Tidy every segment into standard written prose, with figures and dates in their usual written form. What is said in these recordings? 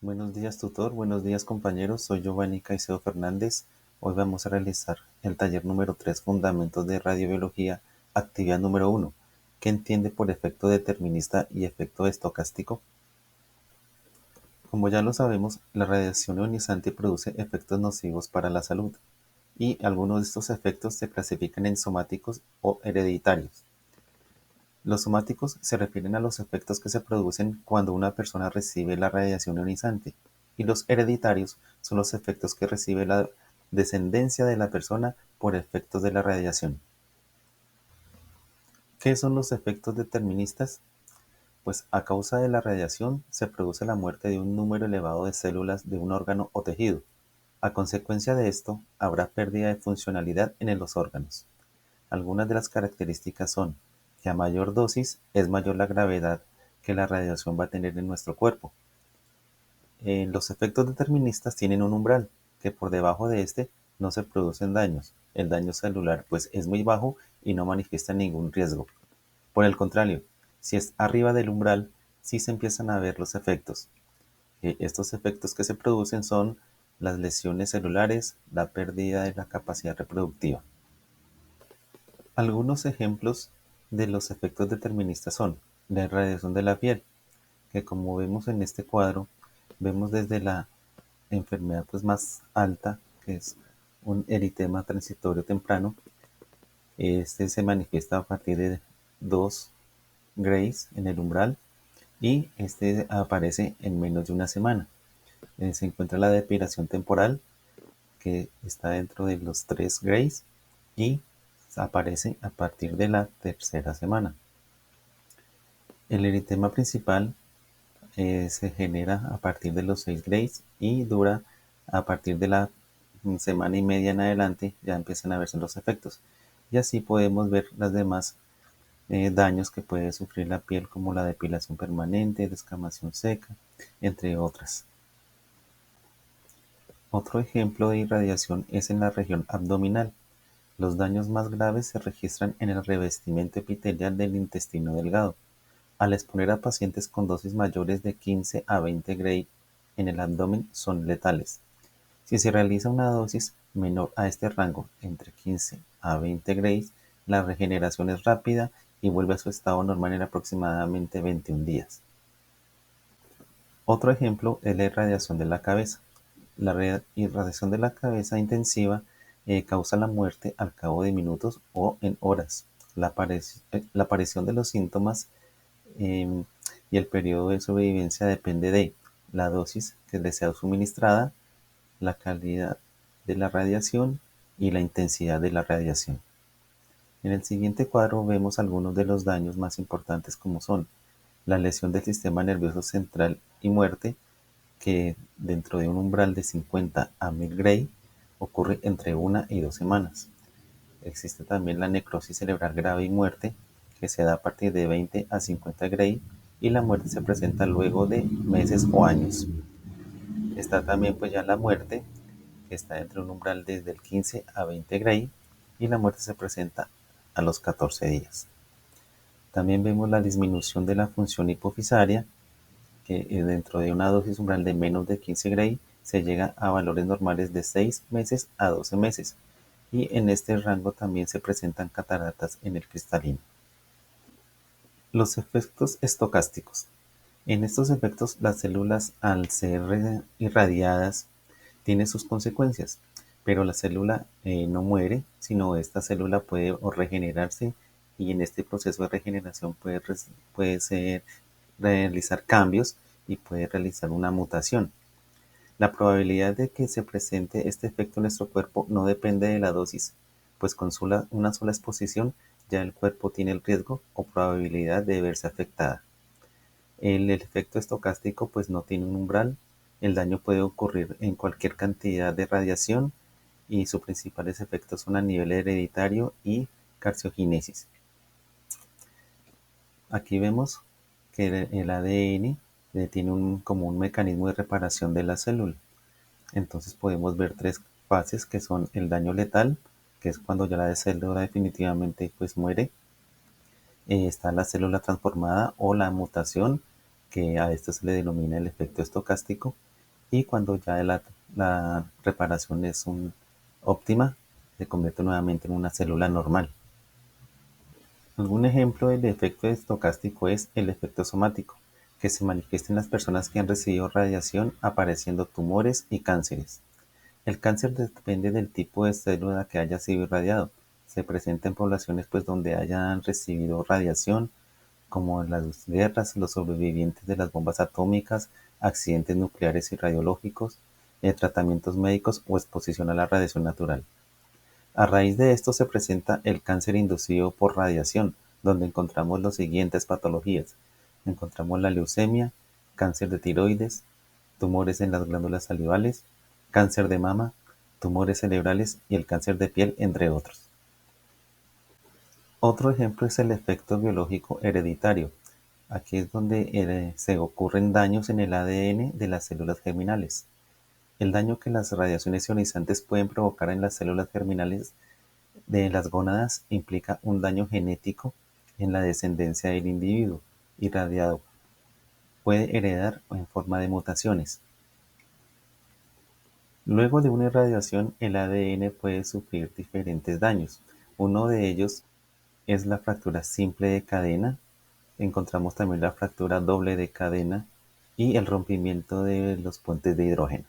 Buenos días, tutor. Buenos días, compañeros. Soy Giovanni Caicedo Fernández. Hoy vamos a realizar el taller número 3, Fundamentos de Radiobiología, actividad número 1. ¿Qué entiende por efecto determinista y efecto estocástico? Como ya lo sabemos, la radiación ionizante produce efectos nocivos para la salud, y algunos de estos efectos se clasifican en somáticos o hereditarios. Los somáticos se refieren a los efectos que se producen cuando una persona recibe la radiación ionizante, y los hereditarios son los efectos que recibe la descendencia de la persona por efectos de la radiación. ¿Qué son los efectos deterministas? Pues a causa de la radiación se produce la muerte de un número elevado de células de un órgano o tejido. A consecuencia de esto, habrá pérdida de funcionalidad en los órganos. Algunas de las características son que a mayor dosis es mayor la gravedad que la radiación va a tener en nuestro cuerpo. Los efectos deterministas tienen un umbral, que por debajo de este no se producen daños. El daño celular pues es muy bajo y no manifiesta ningún riesgo. Por el contrario, si es arriba del umbral, sí se empiezan a ver los efectos. Estos efectos que se producen son las lesiones celulares, la pérdida de la capacidad reproductiva. Algunos ejemplos de los efectos deterministas son la irradiación de la piel, que como vemos en este cuadro, vemos desde la enfermedad pues más alta, que es un eritema transitorio temprano. Este se manifiesta a partir de 2 grays en el umbral, y este aparece en menos de una semana. Se encuentra la depilación temporal, que está dentro de los 3 grays y aparece a partir de la tercera semana. El eritema principal se genera a partir de los 6 grays y dura a partir de la semana y media en adelante, ya empiezan a verse los efectos. Y así podemos ver las demás daños que puede sufrir la piel, como la depilación permanente, descamación seca, entre otras. Otro ejemplo de irradiación es en la región abdominal. Los daños más graves se registran en el revestimiento epitelial del intestino delgado, al exponer a pacientes con dosis mayores de 15 a 20 gray en el abdomen son letales. Si se realiza una dosis menor a este rango, entre 15 a 20 grays, la regeneración es rápida y vuelve a su estado normal en aproximadamente 21 días. Otro ejemplo es la irradiación de la cabeza. La irradiación de la cabeza intensiva causa la muerte al cabo de minutos o en horas. La aparición de los síntomas em, y el periodo de sobrevivencia depende de la dosis que le sea suministrada, la calidad de la radiación y la intensidad de la radiación. En el siguiente cuadro vemos algunos de los daños más importantes, como son la lesión del sistema nervioso central y muerte, que dentro de un umbral de 50 a 1000 gray ocurre entre 1 y 2 semanas. Existe también la necrosis cerebral grave y muerte, que se da a partir de 20 a 50 gray, y la muerte se presenta luego de meses o años. Está también pues ya la muerte, que está entre un umbral desde el 15 a 20 gray, y la muerte se presenta a los 14 días. También vemos la disminución de la función hipofisaria, que dentro de una dosis umbral de menos de 15 gray se llega a valores normales de 6 meses a 12 meses, y en este rango también se presentan cataratas en el cristalino. Los efectos estocásticos. En estos efectos, las células, al ser irradiadas, tienen sus consecuencias, pero la célula no muere, sino esta célula puede regenerarse, y en este proceso de regeneración puede realizar cambios y puede realizar una mutación. La probabilidad de que se presente este efecto en nuestro cuerpo no depende de la dosis, pues con una sola exposición ya el cuerpo tiene el riesgo o probabilidad de verse afectada. El efecto estocástico pues no tiene un umbral. El daño puede ocurrir en cualquier cantidad de radiación, y sus principales efectos son a nivel hereditario y carciogénesis. Aquí vemos que el ADN tiene como un mecanismo de reparación de la célula. Entonces podemos ver 3 fases, que son el daño letal, que es cuando ya la célula definitivamente pues muere. Está la célula transformada o la mutación, que a esto se le denomina el efecto estocástico, y cuando ya la reparación es óptima, se convierte nuevamente en una célula normal. Algún ejemplo del efecto estocástico es el efecto somático, que se manifiesta en las personas que han recibido radiación, apareciendo tumores y cánceres. El cáncer depende del tipo de célula que haya sido irradiado. Se presenta en poblaciones pues donde hayan recibido radiación, como en las guerras, los sobrevivientes de las bombas atómicas, accidentes nucleares y radiológicos, tratamientos médicos o exposición a la radiación natural. A raíz de esto se presenta el cáncer inducido por radiación, donde encontramos las siguientes patologías. Encontramos la leucemia, cáncer de tiroides, tumores en las glándulas salivales, cáncer de mama, tumores cerebrales y el cáncer de piel, entre otros. Otro ejemplo es el efecto biológico hereditario. Aquí es donde se ocurren daños en el ADN de las células germinales. El daño que las radiaciones ionizantes pueden provocar en las células germinales de las gónadas implica un daño genético en la descendencia del individuo irradiado. Puede heredar en forma de mutaciones. Luego de una irradiación, el ADN puede sufrir diferentes daños. Uno de ellos es la fractura simple de cadena. Encontramos también la fractura doble de cadena y el rompimiento de los puentes de hidrógeno.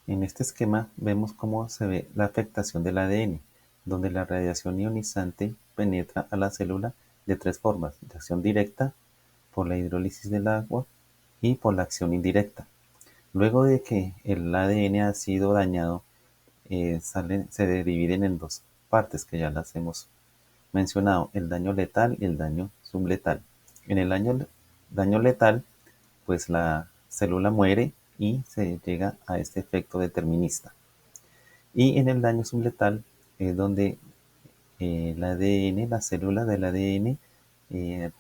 En este esquema vemos cómo se ve la afectación del ADN, donde la radiación ionizante penetra a la célula de tres formas: de acción directa, por la hidrólisis del agua y por la acción indirecta. Luego de que el ADN ha sido dañado, se dividen en dos partes que ya las hemos mencionado: el daño letal y el daño subletal. En el daño letal, pues la célula muere y se llega a este efecto determinista. Y en el daño subletal es donde el ADN, la célula del ADN, eh,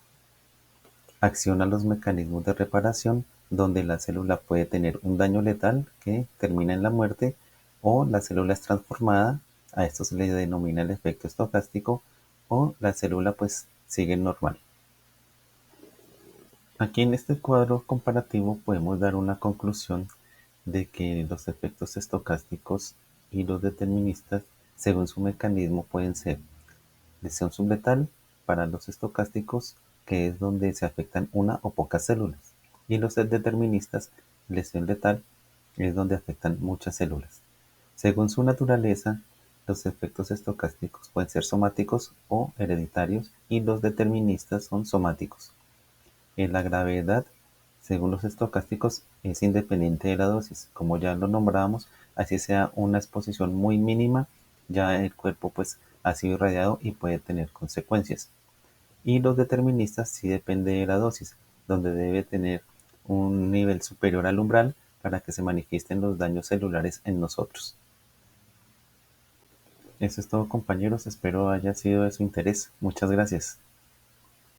acciona los mecanismos de reparación, donde la célula puede tener un daño letal que termina en la muerte, o la célula es transformada. A esto se le denomina el efecto estocástico, o la célula pues sigue normal. Aquí en este cuadro comparativo podemos dar una conclusión de que los efectos estocásticos y los deterministas, según su mecanismo, pueden ser lesión subletal para los estocásticos, que es donde se afectan una o pocas células, y los deterministas, lesión letal, es donde afectan muchas células. Según su naturaleza, los efectos estocásticos pueden ser somáticos o hereditarios, y los deterministas son somáticos. En la gravedad, según los estocásticos, es independiente de la dosis. Como ya lo nombramos, así sea una exposición muy mínima, ya el cuerpo pues ha sido irradiado y puede tener consecuencias. Y los deterministas sí depende de la dosis, donde debe tener un nivel superior al umbral para que se manifiesten los daños celulares en nosotros. Eso es todo, compañeros, espero haya sido de su interés. Muchas gracias.